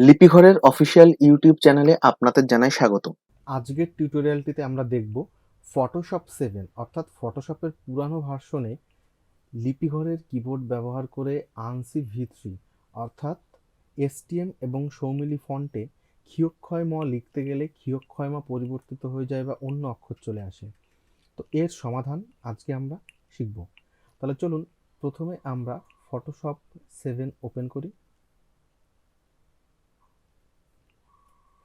লিপিঘরের official YouTube চ্যানেলে আপনাদের জানাই স্বাগত। আজকের টিউটোরিয়ালটিতে আমরা দেখব ফটোশপ 7 অর্থাৎ ফটোশপের পুরানো ভার্সনে লিপিঘরের কিবোর্ড ব্যবহার করে আনসি ভি3 অর্থাৎ এসটিএম এবং সৌমিলি ফন্টে ক্ষিয়ক্ষয় ম লিখতে গেলে ক্ষিয়ক্ষয় মা পরিবর্তিত হয়ে যায় বা অন্য অক্ষর চলে আসে। তো এর সমাধান আজকে আমরা শিখব। তাহলে চলুন প্রথমে আমরা ফটোশপ 7 ওপেন করি।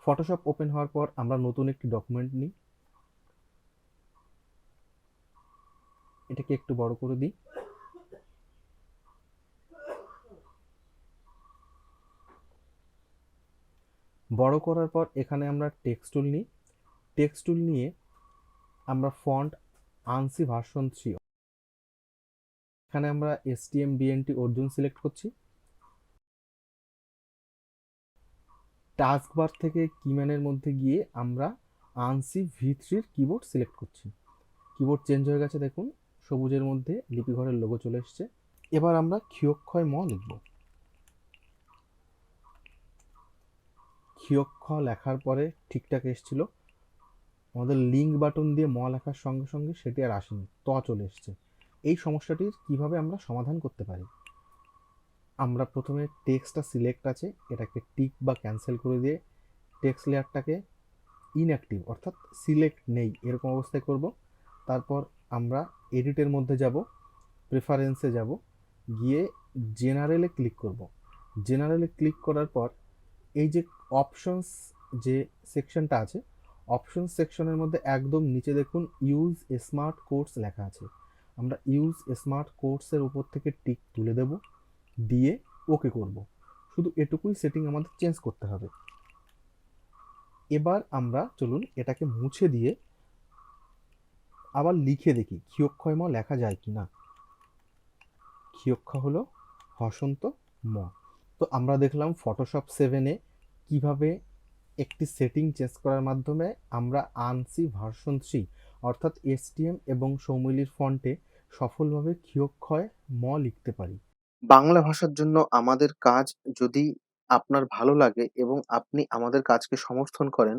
ফটোশপ ওপেন হওয়ার পর আমরা নতুন একটি ডকুমেন্ট নিই, এটাকে একটু বড় করে দিই। বড় করার পর এখানে আমরা টেক্সট টুল নিই। টেক্সট টুল নিয়ে আমরা ফন্ট আনসি ভার্সন 3, এখানে আমরা এসটিএম বিএনটি অর্জুন সিলেক্ট করছি। টাস্কবার থেকে কিম্যানের মধ্যে গিয়ে আমরা আনসি ভি3 কিবোর্ড সিলেক্ট করছি। কিবোর্ড চেঞ্জ হয়ে গেছে, দেখুন সবুজের মধ্যে লিপিঘরের লোগো চলে এসছে। এবার আমরা ক্ষিয়ক্ষয় ম লিখব। ক্ষিয়ক্ষ লেখার পরে ঠিকঠাক এসেছিল, আমাদের লিঙ্ক বাটন দিয়ে ম লেখার সঙ্গে সঙ্গে সেটি আর আসেনি, চলে এসছে। এই সমস্যাটির কিভাবে আমরা সমাধান করতে পারি? আমরা প্রথমে টেক্সটটা সিলেক্ট আছে, এটাকে টিক বা ক্যান্সেল করে দিয়ে টেক্সট লেয়ারটাকে ইনঅ্যাক্টিভ অর্থাৎ সিলেক্ট নেই এরকম অবস্থায় করব। তারপর আমরা এডিটের মধ্যে যাব, প্রেফারেন্সে যাব, গিয়ে জেনারেলে ক্লিক করব। জেনারেলে ক্লিক করার পর এই যে অপশনস যে সেকশনটা আছে, অপশন সেকশনের মধ্যে একদম নিচে দেখুন ইউজ স্মার্ট কোডস লেখা আছে। আমরা ইউজ স্মার্ট কোডসের উপর থেকে টিক তুলে দেব, দিয়ে ওকে করব। শুধু এটুকুই সেটিং আমাদের চেঞ্জ করতে হবে। এবার আমরা চলুন এটাকে মুছে দিয়ে আবার লিখে দেখি ক্ষিয়ক্ষয় ম লেখা যায় কি না। ক্ষিয়ক্ষ হলো হসন্ত ম। তো আমরা দেখলাম ফটোশপ 7-এ কিভাবে একটি সেটিং চেঞ্জ করার মাধ্যমে আমরা আনসি ভার্সন 3 অর্থাৎ এসটিএম এবং সৌমিলির ফন্টে সফলভাবে ক্ষিয়ক্ষয় ম লিখতে পারি। বাংলা ভাষার জন্য আমাদের কাজ যদি আপনার ভালো লাগে এবং আপনি আমাদের কাজকে সমর্থন করেন,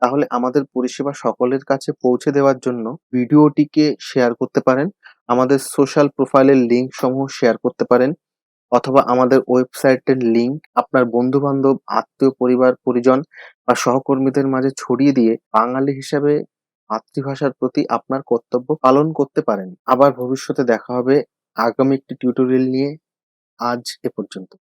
তাহলে আমাদের পরিষেবা সকলের কাছে পৌঁছে দেওয়ার জন্য ভিডিওটিকে শেয়ার করতে পারেন, আমাদের সোশ্যাল প্রোফাইলের লিঙ্ক সমূহ শেয়ার করতে পারেন, অথবা আমাদের ওয়েবসাইটের লিঙ্ক আপনার বন্ধু-বান্ধব, আত্মীয়, পরিবার, পরিজন বা সহকর্মীদের মাঝে ছড়িয়ে দিয়ে বাঙালি হিসাবে মাতৃভাষার প্রতি আপনার কর্তব্য পালন করতে পারেন। আবার ভবিষ্যতে দেখা হবে আগামী একটি টিউটোরিয়াল নিয়ে। আজ এ পর্যন্ত।